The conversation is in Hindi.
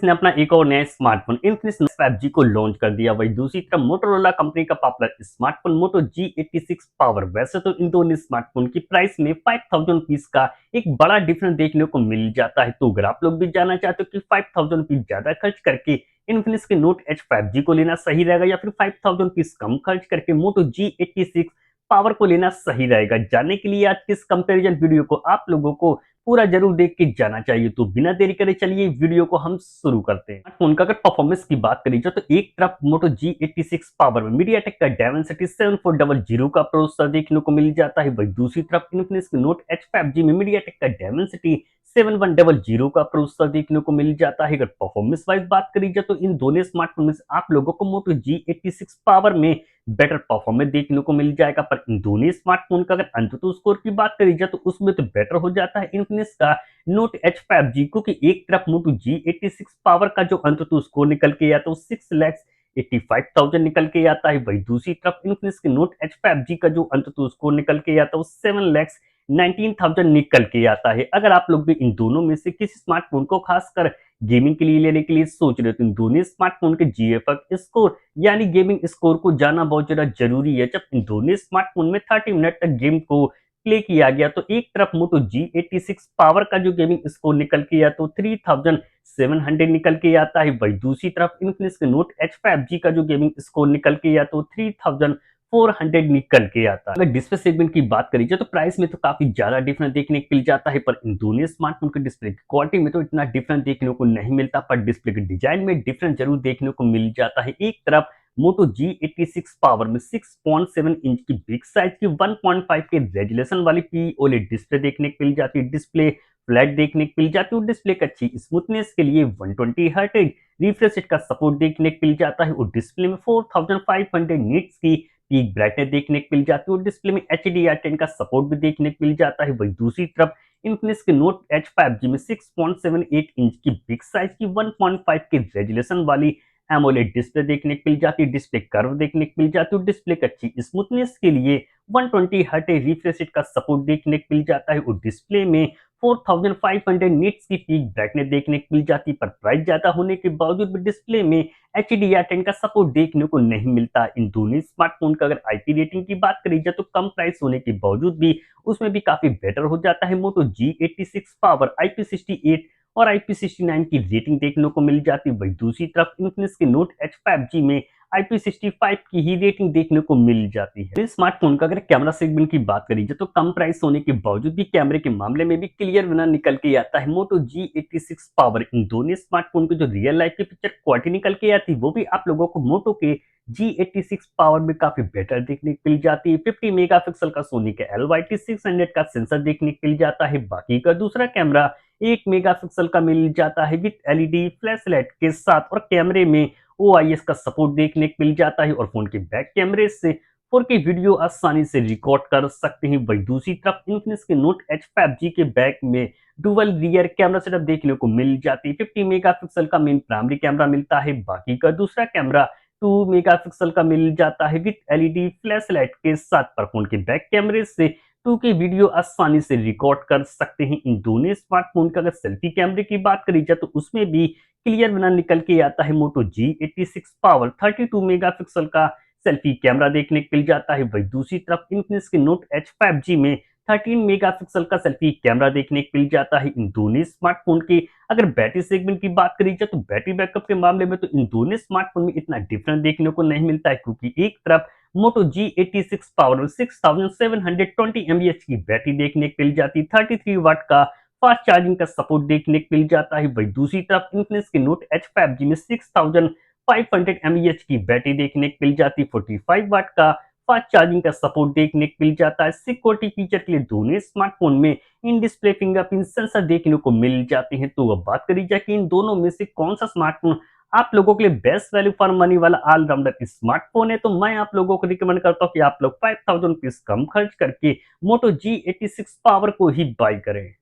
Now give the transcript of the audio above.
ने अपना एक और नया स्मार्टफोन इन्फिनिक्स 5G को लॉन्च कर दिया। वहीं दूसरी तरफ मोटोरोला कंपनी का पॉपुलर स्मार्टफोन मोटो G86 पावर। वैसे तो इन दोनों स्मार्टफोन की प्राइस में 5000 रुपीज का एक बड़ा डिफरेंस देखने को मिल जाता है। तो अगर आप लोग भी जानना चाहते हो कि 5000 रुपीज ज्यादा खर्च करके इन्फिनिक्स के नोट एच 5G को लेना सही रहेगा या फिर 5000 रुपीज कम खर्च करके मोटो G86 पावर को लेना सही रहेगा, जानने के लिए आज के इस कंपैरिजन वीडियो को आप लोगों को पूरा जरूर देख के जाना चाहिए। तो बिना देरी करे चलिए वीडियो को हम शुरू करते हैं। स्मार्टफोन का अगर परफॉर्मेंस की बात करी जाए तो एक तरफ मोटो G86 पावर में मीडियाटेक का डायमेंसिटी 7400 का प्रोसेसर देखने को मिल जाता है। वहीं दूसरी तरफ इन्फिनिक्स के नोट एच 5G में मीडियाटेक का डायमेंसिटी 7100 का प्रोसेसर देखने को मिल जाता है। अगर परफॉर्मेंस वाइज बात करी जाए तो इन दोनों स्मार्टफोन में आप लोगों को मोटो G86 पावर में बेटर परफॉर्मेंस देखने को मिल जाएगा। पर इन दोनों स्मार्टफोन का अगर अंततः स्कोर की बात करी जाए तो उसमें तो बेटर हो जाता है इन्फिनिक्स का नोट एच 5G, क्योंकि एक तरफ मोटो G86 पावर का जो अंततः स्कोर निकल के आता है वो 6,85,000 निकल के आता है। वही दूसरी तरफ इन्फिनिक्स के नोट एच 5G का जो अंततः स्कोर निकल के आता है वो 7,19,000 निकल के आता है। अगर आप लोग भी इन दोनों में से किसी स्मार्टफोन को खासकर गेमिंग के लिए लेने के लिए सोच रहे हो तो इन दोनों स्मार्टफोन के GFX स्कोर यानी गेमिंग स्कोर को जानना बहुत ज्यादा जरूरी है। जब इन दोनों स्मार्टफोन में 30 मिनट तक गेम को प्ले किया गया तो एक तरफ मोटो G86 पावर का जो गेमिंग स्कोर निकल के आता तो 3700 निकल के आता है। वही दूसरी तरफ इन्फिनिक्स के नोट एच 5G का जो गेमिंग स्कोर निकल के आता तो 3400 निकल के आता है। अगर डिस्प्ले सेगमेंट की बात करी जाए तो प्राइस में तो काफी ज्यादा डिफरेंस देखने को मिल जाता है, पर इन दोनों स्मार्टफोन के डिस्प्ले की क्वालिटी में तो इतना डिफरेंस देखने को नहीं मिलता, पर डिस्प्ले के डिजाइन में डिफरेंस जरूर देखने को मिल जाता है। एक तरफ मोटो G86 पावर में 6.7 इंच की बिग साइज की 1.5 के रेजुलेशन वाली OLED डिस्प्ले देखने को मिल जाती है। डिस्प्ले फ्लैट देखने को मिल जाती है और डिस्प्ले की अच्छी स्मूथनेस के लिए 120 हर्ट्ज रिफ्रेश रेट का सपोर्ट देखने को मिल जाता है और डिस्प्ले में 4500 निट्स की पीक ब्राइटनेस देखने को मिल जाती है और डिस्प्ले में HDR10 का सपोर्ट भी देखने को मिल जाता है। वही दूसरी तरफ इन्फिनिक्स के नोट एच 5G में 6.78 इंच की बिग साइज की 1.5 के रेजुलेशन वाली एमोलेड डिस्प्ले देखने को मिल जाती है। डिस्प्ले कर्व देखने को मिल जाती है और डिस्प्ले की अच्छी स्मूथनेस के लिए 120 हर्ट्ज रिफ्रेश रेट का सपोर्ट देखने को मिल जाता है और डिस्प्ले में 4500 निट्स की पीक ब्राइटनेस देखने को मिल जाती है। पर प्राइस ज्यादा होने के बावजूद भी डिस्प्ले में HDR10 का सपोर्ट देखने को नहीं मिलता। इन दोनों स्मार्टफोन का अगर IP रेटिंग की बात करी जाए तो कम प्राइस होने के बावजूद भी उसमें भी काफी बेटर हो जाता है। मोटो G86 पावर IP68 और IP69 की रेटिंग देखने को मिल जाती है। वही दूसरी तरफ इन्फिनिक्स के नोट एच 5G में IP65 की ही रेटिंग देखने को मिल जाती है। इस स्मार्टफोन का अगर कैमरा सेगमेंट की बात करी जाए तो कम प्राइस होने के बावजूद भी कैमरे के मामले में भी क्लियर विनर निकल के आता है मोटो G86 पावर। इन दोनों स्मार्टफोन की जो रियल लाइफ की पिक्चर क्वालिटी निकल के आती है वो भी आप लोगों को मोटो के G86 पावर में काफी बेटर देखने को मिल जाती है। 50 मेगापिक्सल का सोनी का LYT600 का सेंसर देखने को मिल जाता है। बाकी का दूसरा कैमरा 1 मेगापिक्सल का मिल जाता है विद LED फ्लैश लाइट के साथ और कैमरे में OIS का सपोर्ट देखने को मिल जाता है और फोन के बैक कैमरे से 4K वीडियो आसानी से रिकॉर्ड कर सकते हैं। वही दूसरी तरफ इन्फिनिक्स के नोट एच 5G के बैक में डुअल रियर कैमरा सेटअप देखने को मिल जाती है। 50 मेगापिक्सल का मेन प्राइमरी कैमरा मिलता है। बाकी का दूसरा कैमरा 2 मेगापिक्सल का मिल जाता है विद LED फ्लैश लाइट के साथ। पर फोन के बैक कैमरे से 2K वीडियो आसानी से रिकॉर्ड कर सकते हैं। इन दोनों स्मार्टफोन का अगर सेल्फी कैमरे की बात करी जाए तो उसमें भी क्लियर बना निकल के आता है। मोटो G86 पावर 32 मेगापिक्सल का सेल्फी कैमरा देखने को मिल जाता है। वही दूसरी तरफ इन्फिनिक्स के नोट एच 5G में 13 मेगापिक्सल का सेल्फी कैमरा देखने को मिल जाता है। इन दोनों स्मार्टफोन की अगर बैटरी सेगमेंट की बात करी जाए तो बैटरी बैकअप के मामले में तो इन दोनों स्मार्टफोन में इतना डिफरेंस देखने को नहीं मिलता है, क्योंकि एक तरफ मोटो G86 पावर में 6720 mAh की बैटरी देखने को मिल जाती है। 33 वाट का फास्ट चार्जिंग का सपोर्ट देखने को मिल जाता है। वही दूसरी तरफ इन्फिनिक्स के नोट एच 5G में 6500 mAh की बैटरी देखने को मिल जाती है। 45 वाट का फास्ट चार्जिंग का सपोर्ट देखने को मिल जाता है। सिक्योरिटी फीचर के लिए दोनों स्मार्टफोन में इन डिस्प्ले फिंगरप्रिंट सेंसर देखने को मिल जाते हैं। तो अब बात करी जाए कि इन दोनों में से कौन सा स्मार्टफोन आप लोगों के लिए बेस्ट वैल्यू फॉर मनी वाला ऑलराउंडर स्मार्टफोन है, तो मैं आप लोगों को रिकमेंड करता हूं कि आप लोग 5000 रुपीज कम खर्च करके मोटो G86 पावर को ही बाय करें।